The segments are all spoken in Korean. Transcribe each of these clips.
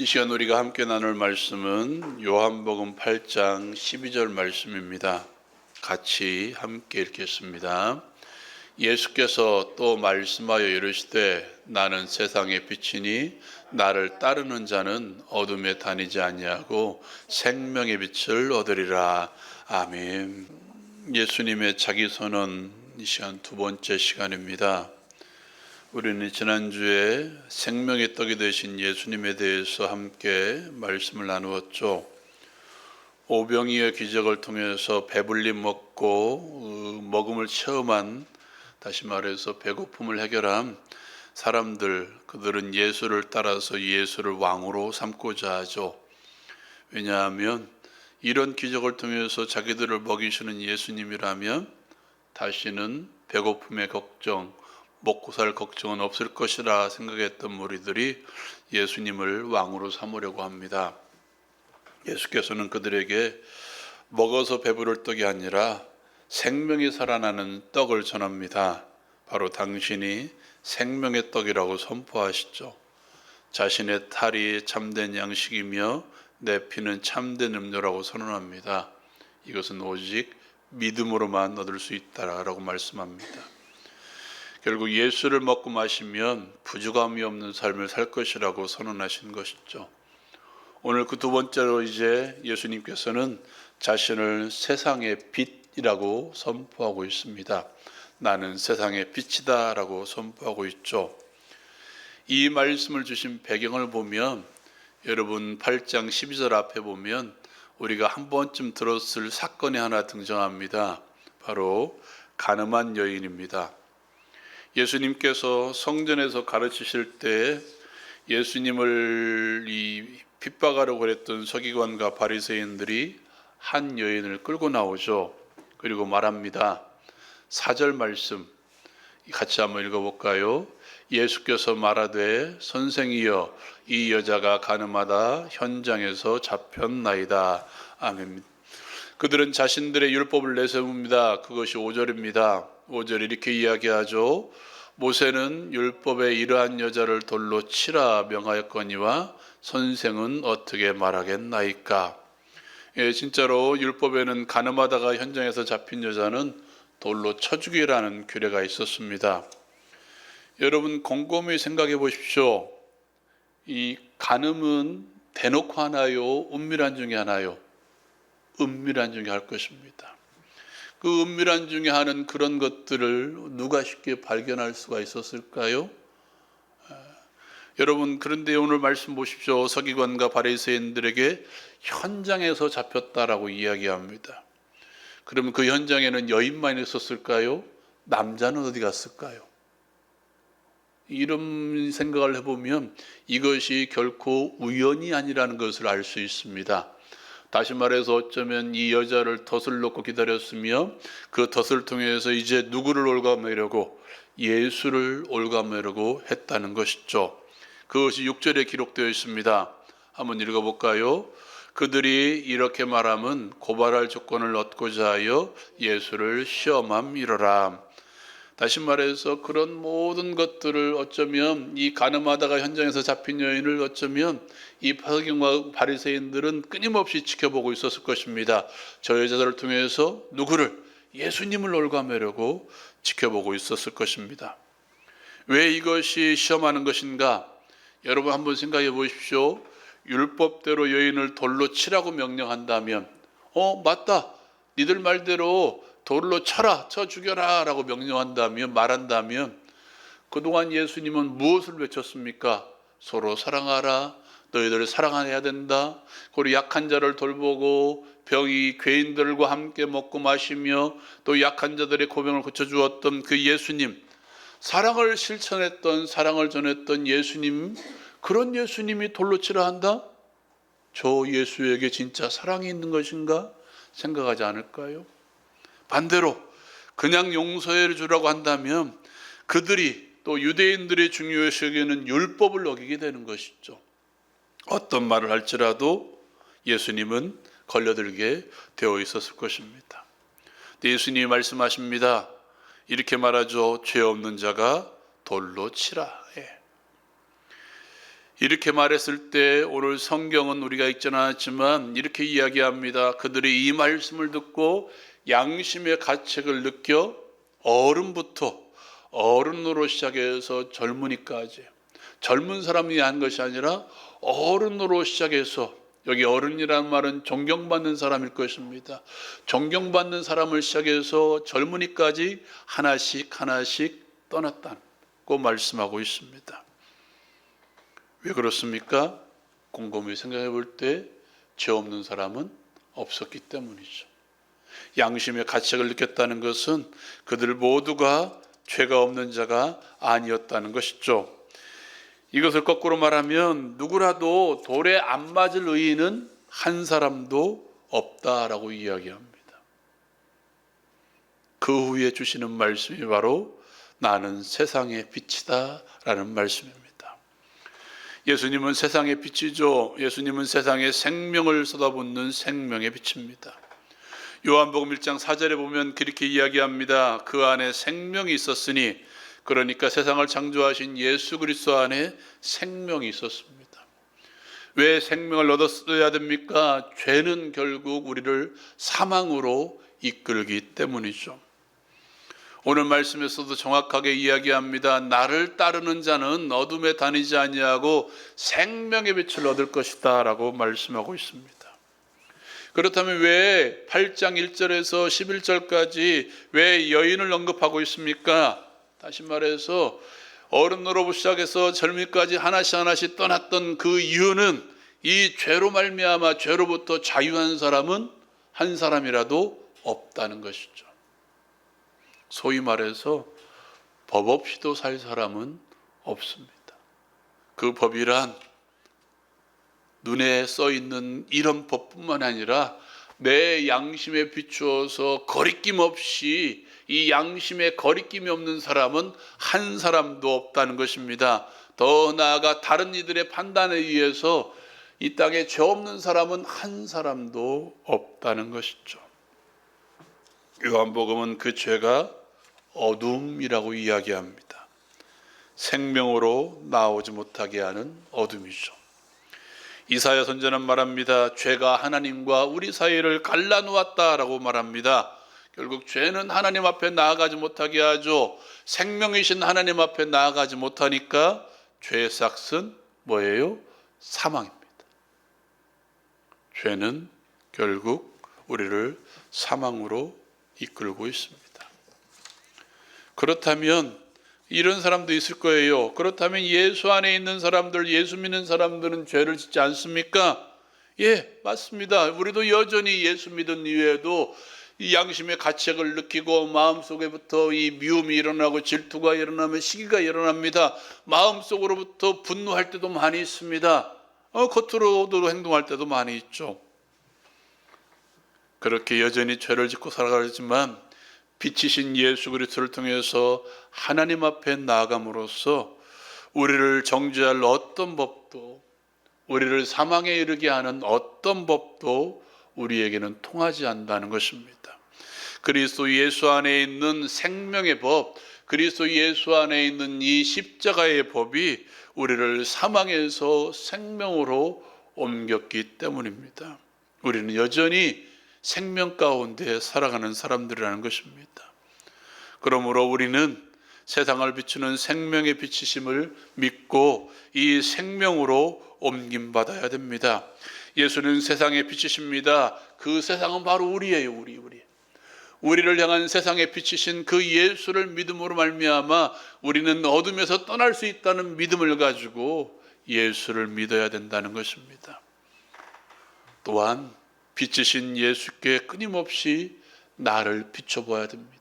이 시간 우리가 함께 나눌 말씀은 요한복음 8장 12절 말씀입니다. 같이 함께 읽겠습니다. 예수께서 또 말씀하여 이르시되 나는 세상의 빛이니 나를 따르는 자는 어둠에 다니지 아니하고 생명의 빛을 얻으리라. 아멘. 예수님의 자기선언, 이 시간 두 번째 시간입니다. 우리는 지난주에 생명의 떡이 되신 예수님에 대해서 함께 말씀을 나누었죠. 오병이의 기적을 통해서 배불리 먹고 먹음을 체험한, 다시 말해서 배고픔을 해결한 사람들, 그들은 예수를 따라서 예수를 왕으로 삼고자 하죠. 왜냐하면 이런 기적을 통해서 자기들을 먹이시는 예수님이라면 다시는 배고픔의 걱정, 먹고 살 걱정은 없을 것이라 생각했던 무리들이 예수님을 왕으로 삼으려고 합니다. 예수께서는 그들에게 먹어서 배부를 떡이 아니라 생명이 살아나는 떡을 전합니다. 바로 당신이 생명의 떡이라고 선포하시죠. 자신의 탈이 참된 양식이며 내 피는 참된 음료라고 선언합니다. 이것은 오직 믿음으로만 얻을 수 있다라고 말씀합니다. 결국 예수를 먹고 마시면 부족함이 없는 삶을 살 것이라고 선언하신 것이죠. 오늘 그 두 번째로 이제 예수님께서는 자신을 세상의 빛이라고 선포하고 있습니다. 나는 세상의 빛이다 라고 선포하고 있죠. 이 말씀을 주신 배경을 보면 여러분 8장 12절 앞에 보면 우리가 한 번쯤 들었을 사건이 하나 등장합니다. 바로 가늠한 여인입니다. 예수님께서 성전에서 가르치실 때 예수님을 핍박하려고 했던 서기관과 바리새인들이 한 여인을 끌고 나오죠. 그리고 말합니다. 4절 말씀 같이 한번 읽어볼까요? 예수께서 말하되 선생이여 이 여자가 가늠하다 현장에서 잡혔나이다. 아멘. 그들은 자신들의 율법을 내세웁니다. 그것이 5절입니다. 5절 이렇게 이야기하죠. 모세는 율법에 이러한 여자를 돌로 치라 명하였거니와 선생은 어떻게 말하겠나이까. 예, 진짜로 율법에는 가늠하다가 현장에서 잡힌 여자는 돌로 쳐 죽이라는 규례가 있었습니다. 여러분 곰곰이 생각해 보십시오. 이 간음은 대놓고 하나요? 은밀한 중에 하나요? 은밀한 중에 할 것입니다. 그 은밀한 중에 하는 그런 것들을 누가 쉽게 발견할 수가 있었을까요? 여러분 그런데 오늘 말씀 보십시오. 서기관과 바리새인들에게 현장에서 잡혔다라고 이야기합니다. 그러면 그 현장에는 여인만 있었을까요? 남자는 어디 갔을까요? 이런 생각을 해보면 이것이 결코 우연이 아니라는 것을 알 수 있습니다. 다시 말해서 어쩌면 이 여자를 덫을 놓고 기다렸으며 그 덫을 통해서 이제 누구를 올가매려고 예수를 올가매려고 했다는 것이죠. 그것이 6절에 기록되어 있습니다. 한번 읽어볼까요? 그들이 이렇게 말함은 고발할 조건을 얻고자 하여 예수를 시험함이로라. 다시 말해서 그런 모든 것들을 어쩌면 이 가늠하다가 현장에서 잡힌 여인을 어쩌면 이 서기관과 바리새인들은 끊임없이 지켜보고 있었을 것입니다. 저 여자들을 통해서 누구를? 예수님을 올가매려고 지켜보고 있었을 것입니다. 왜 이것이 시험하는 것인가? 여러분 한번 생각해 보십시오. 율법대로 여인을 돌로 치라고 명령한다면 맞다. 니들 말대로 돌로 쳐라, 쳐 죽여라 라고 명령한다면, 말한다면 그동안 예수님은 무엇을 외쳤습니까? 서로 사랑하라, 너희들 사랑해야 된다. 그리고 약한 자를 돌보고 병이 괴인들과 함께 먹고 마시며 또 약한 자들의 고병을 고쳐주었던 그 예수님, 사랑을 실천했던, 사랑을 전했던 예수님, 그런 예수님이 돌로 치라 한다? 저 예수에게 진짜 사랑이 있는 것인가? 생각하지 않을까요? 반대로 그냥 용서해 주라고 한다면 그들이 또 유대인들의 중요시하기에는 율법을 어기게 되는 것이죠. 어떤 말을 할지라도 예수님은 걸려들게 되어 있었을 것입니다. 예수님이 말씀하십니다. 이렇게 말하죠. 죄 없는 자가 돌로 치라. 이렇게 말했을 때 오늘 성경은 우리가 읽지는 않았지만 이렇게 이야기합니다. 그들이 이 말씀을 듣고 양심의 가책을 느껴 어른으로 시작해서 젊은이까지, 젊은 사람이 한 것이 아니라 어른으로 시작해서, 여기 어른이라는 말은 존경받는 사람일 것입니다. 존경받는 사람을 시작해서 젊은이까지 하나씩 떠났다고 말씀하고 있습니다. 왜 그렇습니까? 곰곰이 생각해 볼 때 죄 없는 사람은 없었기 때문이죠. 양심의 가책을 느꼈다는 것은 그들 모두가 죄가 없는 자가 아니었다는 것이죠. 이것을 거꾸로 말하면 누구라도 돌에 안 맞을 의인은 한 사람도 없다라고 이야기합니다. 그 후에 주시는 말씀이 바로 나는 세상의 빛이다 라는 말씀입니다. 예수님은 세상의 빛이죠. 예수님은 세상에 생명을 쏟아붓는 생명의 빛입니다. 요한복음 1장 4절에 보면 그렇게 이야기합니다. 그 안에 생명이 있었으니, 그러니까 세상을 창조하신 예수 그리스도 안에 생명이 있었습니다. 왜 생명을 얻었어야 됩니까? 죄는 결국 우리를 사망으로 이끌기 때문이죠. 오늘 말씀에서도 정확하게 이야기합니다. 나를 따르는 자는 어둠에 다니지 아니하고 생명의 빛을 얻을 것이다 라고 말씀하고 있습니다. 그렇다면 왜 8장 1절에서 11절까지 왜 여인을 언급하고 있습니까? 다시 말해서 어른으로 시작해서 젊이까지 하나씩 떠났던 그 이유는 이 죄로 말미암아 죄로부터 자유한 사람은 한 사람이라도 없다는 것이죠. 소위 말해서 법 없이도 살 사람은 없습니다. 그 법이란 눈에 써 있는 이런 법뿐만 아니라 내 양심에 비추어서 거리낌 없이, 이 양심에 거리낌이 없는 사람은 한 사람도 없다는 것입니다. 더 나아가 다른 이들의 판단에 의해서 이 땅에 죄 없는 사람은 한 사람도 없다는 것이죠. 요한복음은 그 죄가 어둠이라고 이야기합니다. 생명으로 나오지 못하게 하는 어둠이죠. 이사야 선지자는 말합니다. 죄가 하나님과 우리 사이를 갈라놓았다라고 말합니다. 결국 죄는 하나님 앞에 나아가지 못하게 하죠. 생명이신 하나님 앞에 나아가지 못하니까 죄의 삭은 뭐예요? 사망입니다. 죄는 결국 우리를 사망으로 이끌고 있습니다. 그렇다면 이런 사람도 있을 거예요. 그렇다면 예수 안에 있는 사람들, 예수 믿는 사람들은 죄를 짓지 않습니까? 예, 맞습니다. 우리도 여전히 예수 믿은 이후에도 이 양심의 가책을 느끼고 마음속에부터 이 미움이 일어나고 질투가 일어나면 시기가 일어납니다. 마음속으로부터 분노할 때도 많이 있습니다. 겉으로도 행동할 때도 많이 있죠. 그렇게 여전히 죄를 짓고 살아가지만 빛이신 예수 그리스도를 통해서 하나님 앞에 나아감으로써 우리를 정죄할 어떤 법도, 우리를 사망에 이르게 하는 어떤 법도 우리에게는 통하지 않는다는 것입니다. 그리스도 예수 안에 있는 생명의 법, 그리스도 예수 안에 있는 이 십자가의 법이 우리를 사망에서 생명으로 옮겼기 때문입니다. 우리는 여전히 생명 가운데 살아가는 사람들이라는 것입니다. 그러므로 우리는 세상을 비추는 생명의 빛이심을 믿고 이 생명으로 옮김받아야 됩니다. 예수는 세상의 빛이십니다. 그 세상은 바로 우리예요. 우리를 향한 세상의 빛이신 그 예수를 믿음으로 말미암아 우리는 어둠에서 떠날 수 있다는 믿음을 가지고 예수를 믿어야 된다는 것입니다. 또한 빛이신 예수께 끊임없이 나를 비춰봐야 됩니다.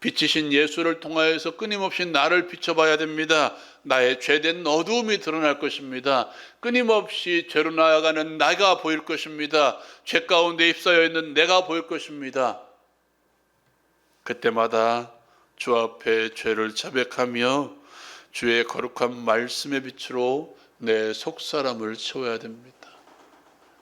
빛이신 예수를 통하여서 끊임없이 나를 비춰봐야 됩니다. 나의 죄된 어두움이 드러날 것입니다. 끊임없이 죄로 나아가는 나가 보일 것입니다. 죄 가운데 휩싸여 있는 내가 보일 것입니다. 그때마다 주 앞에 죄를 자백하며 주의 거룩한 말씀의 빛으로 내 속사람을 채워야 됩니다.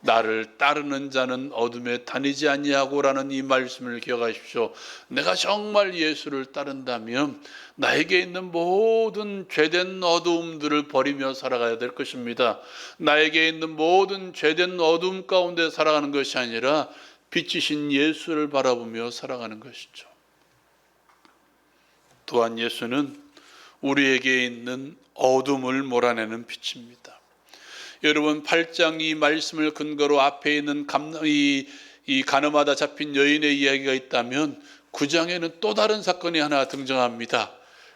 나를 따르는 자는 어둠에 다니지 아니하고라는 이 말씀을 기억하십시오. 내가 정말 예수를 따른다면 나에게 있는 모든 죄된 어두움들을 버리며 살아가야 될 것입니다. 나에게 있는 모든 죄된 어둠 가운데 살아가는 것이 아니라 빛이신 예수를 바라보며 살아가는 것이죠. 또한 예수는 우리에게 있는 어둠을 몰아내는 빛입니다. 여러분 8장 이 말씀을 근거로 앞에 있는 이 가늠하다 잡힌 여인의 이야기가 있다면 9장에는 또 다른 사건이 하나 등장합니다.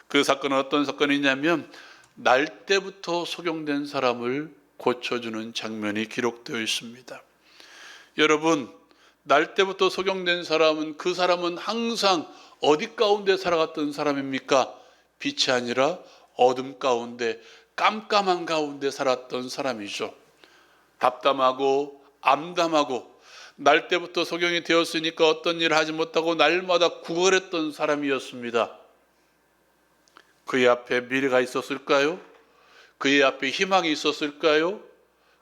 그 사건은 어떤 사건이냐면 날 때부터 속용된 사람을 고쳐주는 장면이 기록되어 있습니다. 여러분 날 때부터 속용된 사람은 그 사람은 항상 어디 가운데 살아갔던 사람입니까? 빛이 아니라 어둠 가운데 깜깜한 가운데 살았던 사람이죠. 답답하고 암담하고 날 때부터 속용이 되었으니까 어떤 일을 하지 못하고 날마다 구걸했던 사람이었습니다. 그의 앞에 미래가 있었을까요? 그의 앞에 희망이 있었을까요?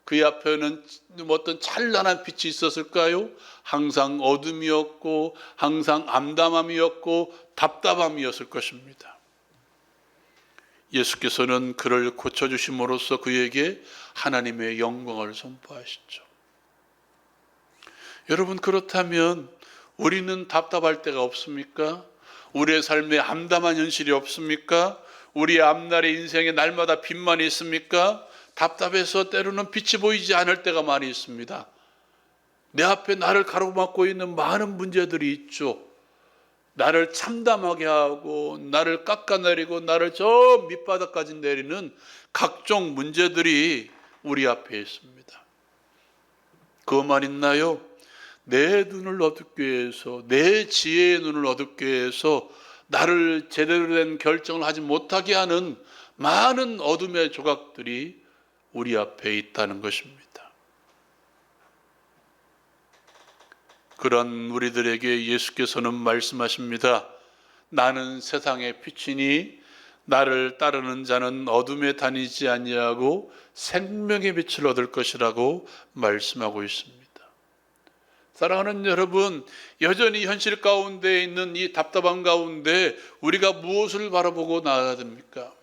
그의 앞에는 어떤 찬란한 빛이 있었을까요? 항상 어둠이었고 항상 암담함이었고 답답함이었을 것입니다. 예수께서는 그를 고쳐주심으로써 그에게 하나님의 영광을 선포하시죠. 여러분 그렇다면 우리는 답답할 때가 없습니까? 우리의 삶에 암담한 현실이 없습니까? 우리의 앞날의 인생에 날마다 빛만 있습니까? 답답해서 때로는 빛이 보이지 않을 때가 많이 있습니다. 내 앞에 나를 가로막고 있는 많은 문제들이 있죠. 나를 참담하게 하고 나를 깎아내리고 나를 저 밑바닥까지 내리는 각종 문제들이 우리 앞에 있습니다. 그것만 있나요? 내 눈을 어둡게 해서 내 지혜의 눈을 어둡게 해서 나를 제대로 된 결정을 하지 못하게 하는 많은 어둠의 조각들이 우리 앞에 있다는 것입니다. 그런 우리들에게 예수께서는 말씀하십니다. 나는 세상의 빛이니 나를 따르는 자는 어둠에 다니지 아니하고 생명의 빛을 얻을 것이라고 말씀하고 있습니다. 사랑하는 여러분, 여전히 현실 가운데 있는 이 답답한 가운데 우리가 무엇을 바라보고 나아가야 됩니까?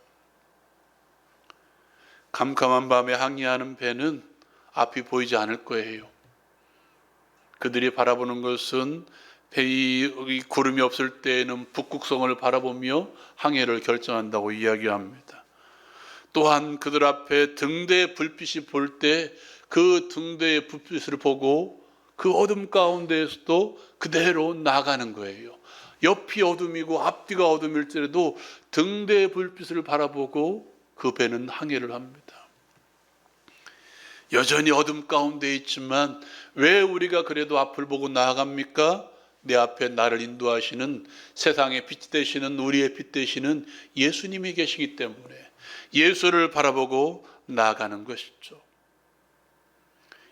캄캄한 밤에 항해하는 배는 앞이 보이지 않을 거예요. 그들이 바라보는 것은 배의 구름이 없을 때에는 북극성을 바라보며 항해를 결정한다고 이야기합니다. 또한 그들 앞에 등대의 불빛이 볼 때 그 등대의 불빛을 보고 그 어둠 가운데에서도 그대로 나가는 거예요. 옆이 어둠이고 앞뒤가 어둠일지라도 등대의 불빛을 바라보고 그 배는 항해를 합니다. 여전히 어둠 가운데 있지만 왜 우리가 그래도 앞을 보고 나아갑니까? 내 앞에 나를 인도하시는 세상의 빛 되시는 우리의 빛 되시는 예수님이 계시기 때문에 예수를 바라보고 나아가는 것이죠.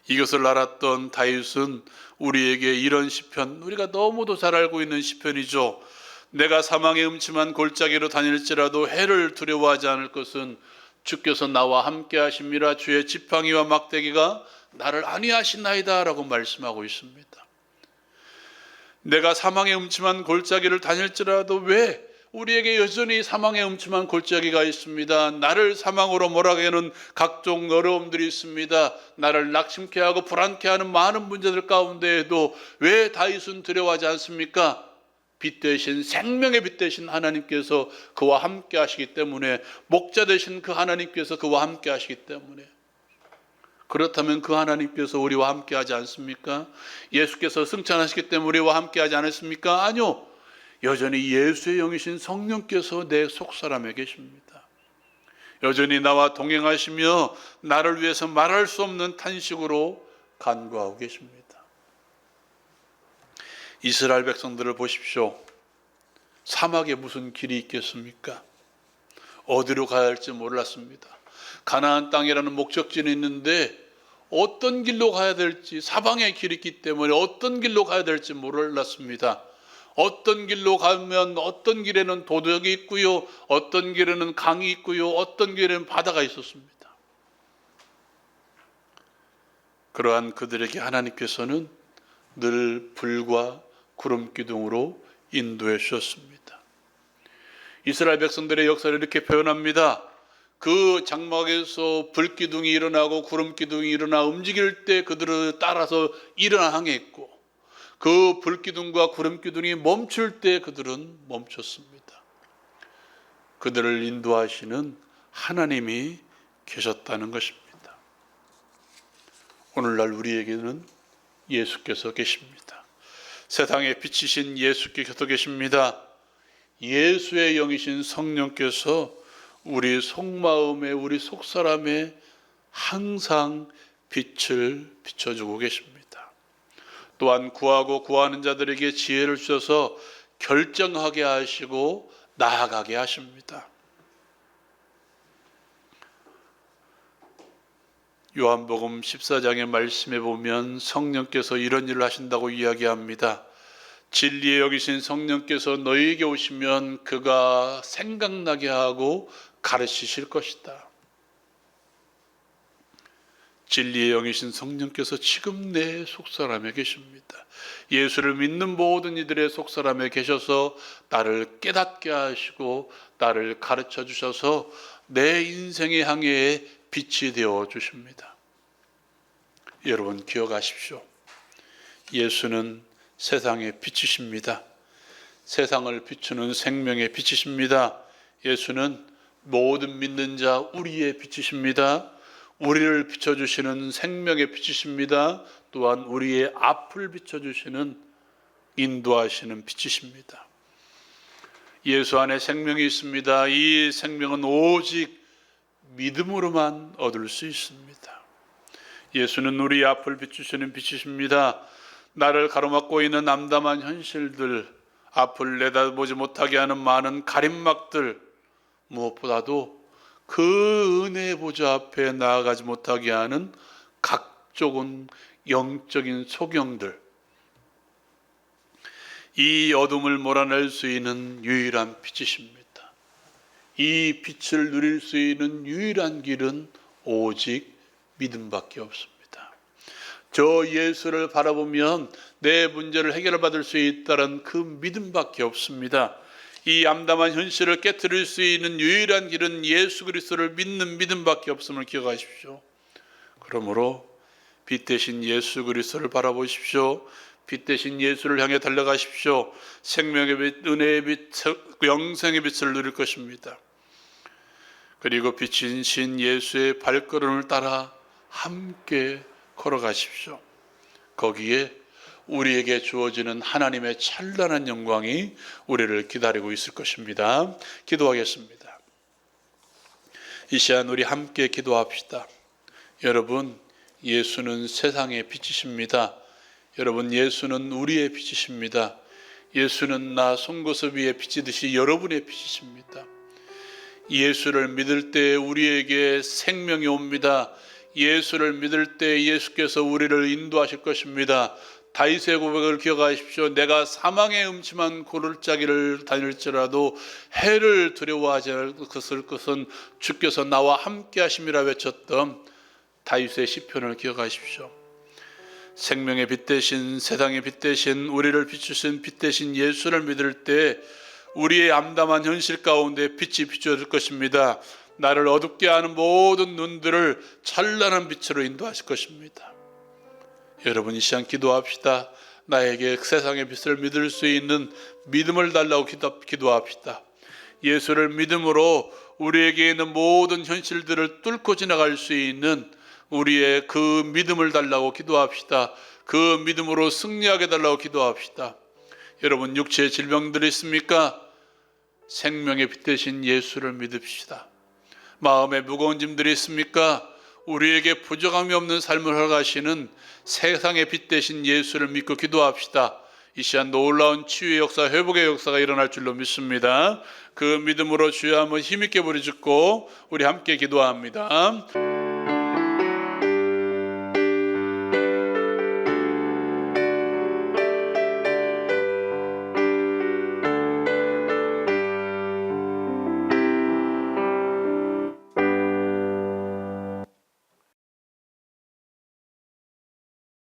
이것을 알았던 다윗은 우리에게 이런 시편, 우리가 너무도 잘 알고 있는 시편이죠. 내가 사망의 음침한 골짜기로 다닐지라도 해를 두려워하지 않을 것은 주께서 나와 함께 하심이라. 주의 지팡이와 막대기가 나를 안위하시나이다 라고 말씀하고 있습니다. 내가 사망의 음침한 골짜기를 다닐지라도 왜 우리에게 여전히 사망의 음침한 골짜기가 있습니다. 나를 사망으로 몰아가게 하는 각종 어려움들이 있습니다. 나를 낙심케 하고 불안케 하는 많은 문제들 가운데에도 왜 다윗은 두려워하지 않습니까? 빛 대신 생명의 빛 대신 하나님께서 그와 함께 하시기 때문에, 목자 되신 그 하나님께서 그와 함께 하시기 때문에. 그렇다면 그 하나님께서 우리와 함께 하지 않습니까? 예수께서 승천하시기 때문에 우리와 함께 하지 않았습니까? 아니요. 여전히 예수의 영이신 성령께서 내 속사람에 계십니다. 여전히 나와 동행하시며 나를 위해서 말할 수 없는 탄식으로 간구하고 계십니다. 이스라엘 백성들을 보십시오. 사막에 무슨 길이 있겠습니까? 어디로 가야 할지 몰랐습니다. 가나안 땅이라는 목적지는 있는데 어떤 길로 가야 될지, 사방에 길이 있기 때문에 어떤 길로 가야 될지 몰랐습니다. 어떤 길로 가면 어떤 길에는 도덕이 있고요, 어떤 길에는 강이 있고요, 어떤 길에는 바다가 있었습니다. 그러한 그들에게 하나님께서는 늘 불과 구름 기둥으로 인도해 주셨습니다. 이스라엘 백성들의 역사를 이렇게 표현합니다. 그 장막에서 불기둥이 일어나고 구름기둥이 일어나 움직일 때 그들을 따라서 일어나 항해했고, 그 불기둥과 구름기둥이 멈출 때 그들은 멈췄습니다. 그들을 인도하시는 하나님이 계셨다는 것입니다. 오늘날 우리에게는 예수께서 계십니다. 세상에 빛이신 예수께서 계십니다. 예수의 영이신 성령께서 우리 속마음에, 우리 속사람에 항상 빛을 비춰주고 계십니다. 또한 구하고 구하는 자들에게 지혜를 주셔서 결정하게 하시고 나아가게 하십니다. 요한복음 14장의 말씀에 보면 성령께서 이런 일을 하신다고 이야기합니다. 진리의 여기신 성령께서 너희에게 오시면 그가 생각나게 하고 가르치실 것이다. 진리의 영이신 성령께서 지금 내 속사람에 계십니다. 예수를 믿는 모든 이들의 속사람에 계셔서 나를 깨닫게 하시고 나를 가르쳐 주셔서 내 인생의 항해에 빛이 되어 주십니다. 여러분 기억하십시오. 예수는 세상의 빛이십니다. 세상을 비추는 생명의 빛이십니다. 예수는 모든 믿는 자 우리의 빛이십니다. 우리를 비춰주시는 생명의 빛이십니다. 또한 우리의 앞을 비춰주시는 인도하시는 빛이십니다. 예수 안에 생명이 있습니다. 이 생명은 오직 믿음으로만 얻을 수 있습니다. 예수는 우리 앞을 비추시는 빛이십니다. 나를 가로막고 있는 암담한 현실들, 앞을 내다보지 못하게 하는 많은 가림막들, 무엇보다도 그 은혜의 보좌 앞에 나아가지 못하게 하는 각종 영적인 소경들, 이 어둠을 몰아낼 수 있는 유일한 빛이십니다. 이 빛을 누릴 수 있는 유일한 길은 오직 믿음밖에 없습니다. 저 예수를 바라보면 내 문제를 해결받을 수 있다는 그 믿음밖에 없습니다. 이 암담한 현실을 깨트릴 수 있는 유일한 길은 예수 그리스도를 믿는 믿음밖에 없음을 기억하십시오. 그러므로 빛 대신 예수 그리스도를 바라보십시오. 빛 대신 예수를 향해 달려가십시오. 생명의 빛, 은혜의 빛, 영생의 빛을 누릴 것입니다. 그리고 빛인 신 예수의 발걸음을 따라 함께 걸어가십시오. 거기에 우리에게 주어지는 하나님의 찬란한 영광이 우리를 기다리고 있을 것입니다. 기도하겠습니다. 이 시간 우리 함께 기도합시다. 여러분, 예수는 세상의 빛이십니다. 여러분, 예수는 우리의 빛이십니다. 예수는 나 송거섭 위에 비치듯이 여러분의 빛이십니다. 예수를 믿을 때 우리에게 생명이 옵니다. 예수를 믿을 때 예수께서 우리를 인도하실 것입니다. 다윗의 고백을 기억하십시오. 내가 사망의 음침한 고를짜기를 다닐지라도 해를 두려워하지 않을 것은 주께서 나와 함께 하심이라 외쳤던 다윗의 시편을 기억하십시오. 생명의 빛 대신, 세상의 빛 대신, 우리를 비추신 빛 대신 예수를 믿을 때 우리의 암담한 현실 가운데 빛이 비춰질 것입니다. 나를 어둡게 하는 모든 눈들을 찬란한 빛으로 인도하실 것입니다. 여러분, 이 시간 기도합시다. 나에게 세상의 빛을 믿을 수 있는 믿음을 달라고 기도합시다. 예수를 믿음으로 우리에게 있는 모든 현실들을 뚫고 지나갈 수 있는 우리의 그 믿음을 달라고 기도합시다. 그 믿음으로 승리하게 달라고 기도합시다. 여러분, 육체의 질병들이 있습니까? 생명의 빛 대신 예수를 믿읍시다. 마음에 무거운 짐들이 있습니까? 우리에게 부족함이 없는 삶을 허락하시는 세상의 빛 대신 예수를 믿고 기도합시다. 이 시간 놀라운 치유의 역사, 회복의 역사가 일어날 줄로 믿습니다. 그 믿음으로 주여 한번 힘있게 부르짖고 우리 함께 기도합니다.